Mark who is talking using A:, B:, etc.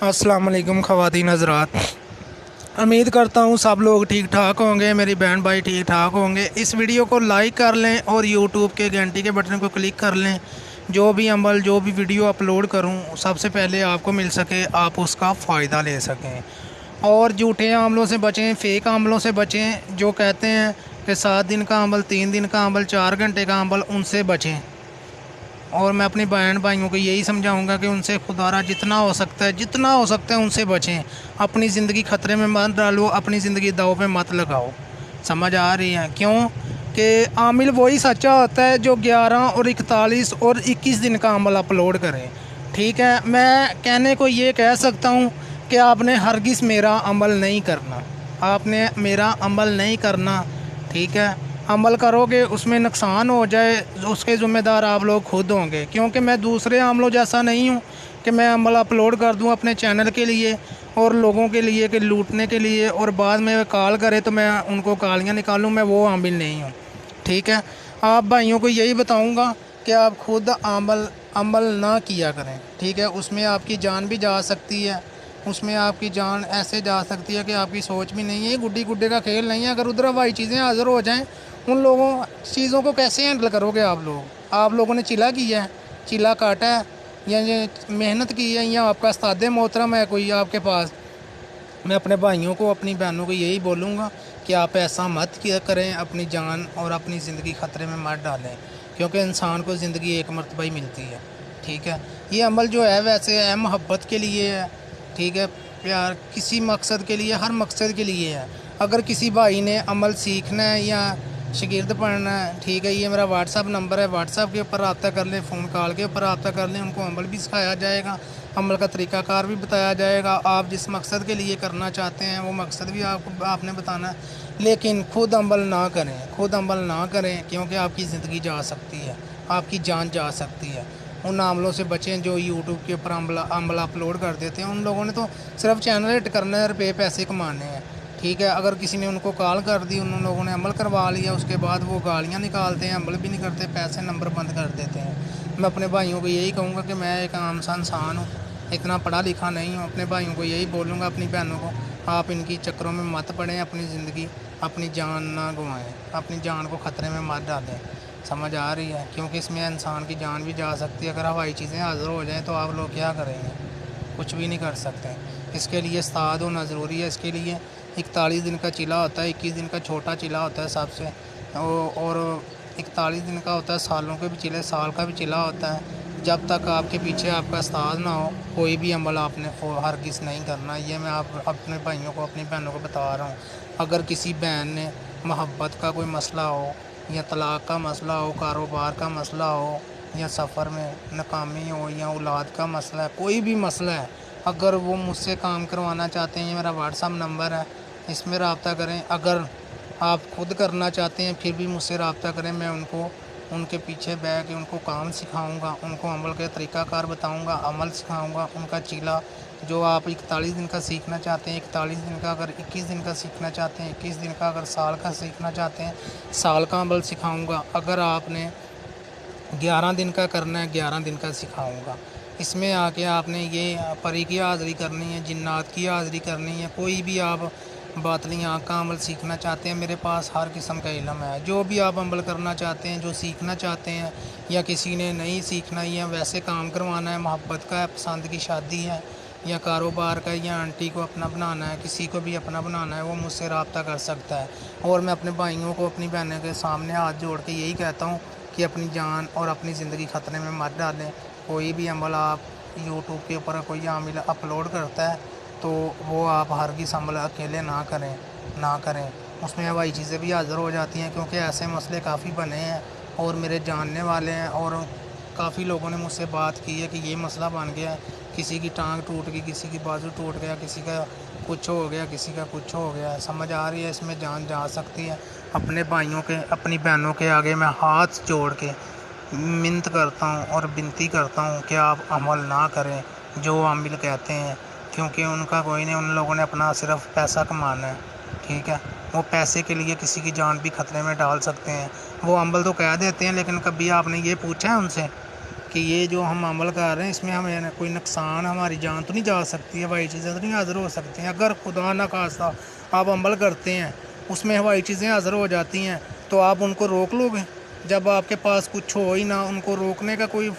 A: अस्सलाम वालेकुम ख़वातीन हज़रात, उम्मीद करता हूँ सब लोग ठीक ठाक होंगे, मेरी बहन भाई ठीक ठाक होंगे। इस वीडियो को लाइक कर लें और यूट्यूब के घंटी के बटन को क्लिक कर लें। जो भी अमल जो भी वीडियो अपलोड करूँ सबसे पहले आपको मिल सके, आप उसका फ़ायदा ले सकें। और झूठे अमलों से बचें, फ़ेक अमलों से बचें। जो कहते हैं कि 7 दिन का अमल, 3 दिन का अमल, 4 घंटे का अमल, उनसे बचें। और मैं अपनी बहन भाइयों को यही समझाऊंगा कि उनसे खुदारा जितना हो सकता है उनसे बचें। अपनी ज़िंदगी ख़तरे में मत डालो, अपनी ज़िंदगी दाव पे मत लगाओ। समझ आ रही है? क्यों कि आमिल वही सच्चा होता है जो 11 और 41 और 21 दिन का अमल अपलोड करे। ठीक है, मैं कहने को ये कह सकता हूँ कि आपने हरगिज़ मेरा अमल नहीं करना, आपने मेरा अमल नहीं करना। ठीक है, अमल करोगे उसमें नुकसान हो जाए उसके ज़िम्मेदार आप लोग खुद होंगे। क्योंकि मैं दूसरे अमलों जैसा नहीं हूँ कि मैं अमल अपलोड कर दूँ अपने चैनल के लिए और लोगों के लिए कि लूटने के लिए, और बाद में कॉल करे तो मैं उनको गालियाँ निकालूँ। मैं वो आमिल नहीं हूँ। ठीक है, आप भाइयों को यही बताऊँगा कि आप खुद अमल ना किया करें। ठीक है, उसमें आपकी जान भी जा सकती है, उसमें आपकी जान ऐसे जा सकती है कि आपकी सोच भी नहीं है। गुड्डी गुड्डे का खेल नहीं है। अगर उधर हवाई चीज़ें हाज़िर हो जाएं, उन लोगों चीज़ों को कैसे हैंडल करोगे आप लोगों ने चिल्ला किया है, चिल्ला काटा है, या ये मेहनत की है, या आपका उस्ताद मोहतरम है कोई आपके पास। मैं अपने भाइयों को, अपनी बहनों को यही बोलूँगा कि आप ऐसा मत किया करें, अपनी जान और अपनी ज़िंदगी ख़तरे में मत डालें। क्योंकि इंसान को ज़िंदगी एक मरतबा ही मिलती है। ठीक है, ये अमल जो है वैसे है मोहब्बत के लिए है। ठीक है, प्यार किसी मकसद के लिए, हर मकसद के लिए है। अगर किसी भाई ने अमल सीखना है या शागिर्द पढ़ना है, ठीक है, ये मेरा व्हाट्सअप नंबर है, व्हाट्सअप के ऊपर रब्ता कर लें, फ़ोन कॉल के ऊपर रब्ता कर लें। उनको अमल भी सिखाया जाएगा, अमल का तरीक़ाकार भी बताया जाएगा। आप जिस मकसद के लिए करना चाहते हैं वो मकसद भी आपने बताना है। लेकिन खुद अमल ना करें, खुद अमल ना करें, क्योंकि आपकी ज़िंदगी जा सकती है, आपकी जान जा सकती है। उन अमलों से बचें जो यूट्यूब के ऊपर अमल अपलोड कर देते हैं। उन लोगों ने तो सिर्फ चैनल हिट करना है, रुपये पैसे कमाने हैं। ठीक है, अगर किसी ने उनको कॉल कर दी, उन लोगों ने अमल करवा लिया, उसके बाद वो गालियाँ निकालते हैं, अमल भी नहीं करते, पैसे नंबर बंद कर देते हैं। मैं अपने भाइयों को यही कहूँगा कि मैं एक आम सा इंसान हूँ, इतना पढ़ा लिखा नहीं हूँ। अपने भाइयों को यही बोलूँगा, अपनी बहनों को, आप इनकी चक्करों में मत पड़ें, अपनी ज़िंदगी, अपनी जान ना गंवाएं, अपनी जान को ख़तरे में मत डालें। समझ आ रही है? क्योंकि इसमें इंसान की जान भी जा सकती है। अगर हवाई चीज़ें हाज़िर हो जाएँ तो आप लोग क्या करेंगे? कुछ भी नहीं कर सकते। इसके लिए उस्ताद होना ज़रूरी है। इसके लिए 41 दिन का चिला होता है, 21 दिन का छोटा चिला होता है सबसे, और 41 दिन का होता है सालों के भी चिले, साल का भी चिला होता है। जब तक आपके पीछे आपका उस्ताद ना हो, कोई भी अमल आपने हरगिज़ नहीं करना। ये मैं आप अपने भाइयों को, अपनी बहनों को बता रहा हूँ। अगर किसी बहन ने मोहब्बत का कोई मसला हो, या तलाक़ का मसला हो, कारोबार का मसला हो, या सफ़र में नाकामी हो, या औलाद का मसला है, कोई भी मसला है, अगर वो मुझसे काम करवाना चाहते हैं, ये मेरा व्हाट्सअप नंबर है, इसमें रब्ता करें। अगर आप खुद करना चाहते हैं फिर भी मुझसे रब्ता करें। मैं उनको उनके पीछे बैठ के उनको काम सिखाऊंगा, उनको अमल के तरीक़ाकार बताऊंगा, अमल सिखाऊंगा। उनका चीला जो आप 41 दिन का सीखना चाहते हैं 41 दिन का, अगर 21 दिन का सीखना चाहते हैं 21 दिन का, अगर साल का सीखना चाहते हैं साल का अमल सिखाऊंगा। अगर आपने 11 दिन का करना है 11 दिन का सिखाऊंगा। इसमें आके आपने ये परी की हाज़िरी करनी है, जिन्नात की हाज़िरी करनी है। कोई भी आप बातली आँख का अमल सीखना चाहते हैं, मेरे पास हर किस्म का इल्म है। जो भी आप अमल करना चाहते हैं, जो सीखना चाहते हैं, या किसी ने नहीं सीखना है या वैसे काम करवाना है, मोहब्बत का है, पसंद की शादी है, या कारोबार का, या आंटी को अपना बनाना है, किसी को भी अपना बनाना है, वो मुझसे रब्ता कर सकता है। और मैं अपने भाइयों को, अपनी बहनों के सामने हाथ जोड़ के यही कहता हूँ कि अपनी जान और अपनी ज़िंदगी ख़तरे में मत डालें। कोई भी अमल आप यूट्यूब के ऊपर कोई आमिल अपलोड करता है तो वो आप हरगिज़ अमल अकेले ना करें। उसमें हवाई चीज़ें भी हाज़िर हो जाती हैं, क्योंकि ऐसे मसले काफ़ी बने हैं और मेरे जानने वाले हैं, और काफ़ी लोगों ने मुझसे बात की है कि ये मसला बन गया है, किसी की टांग टूट गई, किसी की बाजू टूट गया, किसी का कुछ हो गया, किसी का कुछ हो गया। समझ आ रही है? इसमें जान जा सकती है। अपने भाइयों के, अपनी बहनों के आगे मैं हाथ जोड़ के मिन्नत करता हूँ और विनती करता हूँ कि आप अमल ना करें जो आमिल कहते हैं, क्योंकि उनका कोई नहीं, उन लोगों ने अपना सिर्फ पैसा कमाना है। ठीक है, वो पैसे के लिए किसी की जान भी ख़तरे में डाल सकते हैं। वो अमल तो कह देते हैं, लेकिन कभी आपने ये पूछा है उनसे کہ یہ جو ہم عمل کر رہے ہیں اس میں ہمیں کوئی نقصان، ہماری جان تو نہیں جا سکتی ہے، ہوائی چیزیں تو نہیں حاضر ہو سکتی ہیں۔ اگر خدا نہ خواستہ آپ عمل کرتے ہیں اس میں ہوائی چیزیں حاضر ہو جاتی ہیں تو آپ ان کو روک لو گے؟ جب آپ کے پاس کچھ ہو ہی نہ، ان کو روکنے کا کوئی